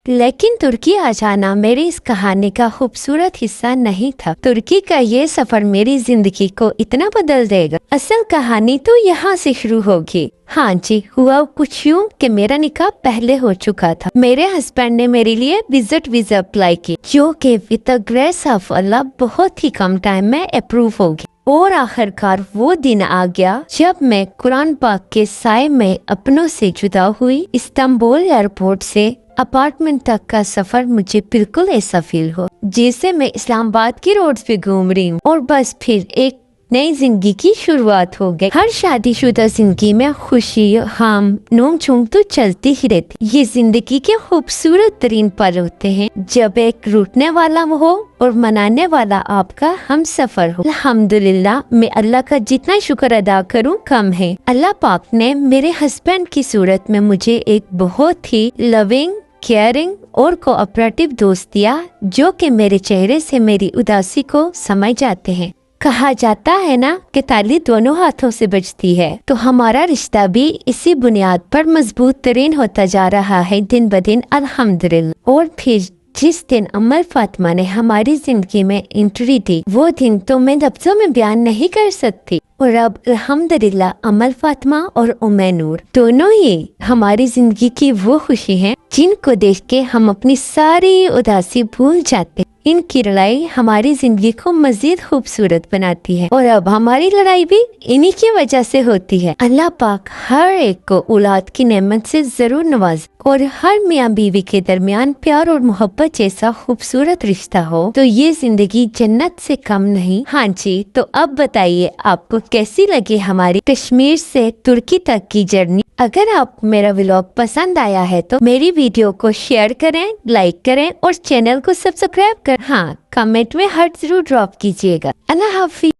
लेकिन तुर्की आ जाना मेरी इस कहानी का खूबसूरत हिस्सा नहीं था। तुर्की का ये सफर मेरी जिंदगी को इतना बदल देगा। असल कहानी तो यहाँ से शुरू होगी। हाँ जी, हुआ कुछ यूं कि मेरा निकाह पहले हो चुका था। मेरे हस्बैंड ने मेरे लिए विजिट वीजा अप्लाई की, जो कि विद द ग्रेस ऑफ अल्लाह बहुत ही कम टाइम में अप्रूव होगी। और आखिरकार वो दिन आ गया जब मैं कुरान पाक के साए में अपनों से जुदा हुई। इस्तांबुल एयरपोर्ट से अपार्टमेंट तक का सफर मुझे बिल्कुल ऐसा फील हो जैसे मैं इस्लामाबाद की रोड्स पे घूम रही हूँ। और बस फिर एक नई जिंदगी की शुरुआत हो गई। हर शादीशुदा जिंदगी में खुशी हम नोक झोंक तो चलती ही रहती। ये जिंदगी के खूबसूरत तरीन पल होते हैं जब एक रूठने वाला हो और मनाने वाला आपका हम सफर हो। अल्हम्दुलिल्लाह, मैं अल्लाह का जितना शुक्र अदा करूं कम है। अल्लाह पाक ने मेरे हस्बैंड की सूरत में मुझे एक बहुत ही लविंग, केयरिंग और कोऑपरेटिव दोस्त दिया, जो कि मेरे चेहरे से मेरी उदासी को समझ जाते हैं। कहा जाता है ना कि ताली दोनों हाथों से बजती है, तो हमारा रिश्ता भी इसी बुनियाद पर मजबूत तरीन होता जा रहा है दिन ब दिन, अल्हम्दुलिल्लाह। और फिर जिस दिन अमल फातिमा ने हमारी जिंदगी में एंट्री दी, वो दिन तो मैं लफ्जों में बयान नहीं कर सकती। और अब अल्हम्दुलिल्लाह अमल फातिमा और उम्मे नूर दोनों ही हमारी जिंदगी की वो खुशी हैं जिनको देख के हम अपनी सारी उदासी भूल जाते। इनकी लड़ाई हमारी जिंदगी को मजीद खूबसूरत बनाती है और अब हमारी लड़ाई भी इन्हीं की वजह से होती है। अल्लाह पाक हर एक को औलाद की नेमत से जरूर नवाज और हर मियाँ बीवी के दरमियान प्यार और मोहब्बत जैसा खूबसूरत रिश्ता हो तो ये जिंदगी जन्नत से कम नहीं। हाँ जी, तो अब बताइए आपको कैसी लगी हमारी कश्मीर से तुर्की तक की जर्नी। अगर आपको मेरा व्लॉग पसंद आया है तो मेरी वीडियो को शेयर करें, लाइक करें और चैनल को सब्सक्राइब करें। हाँ, कमेंट में हार्ट जरूर ड्रॉप कीजिएगा। अल्लाह हाफिज।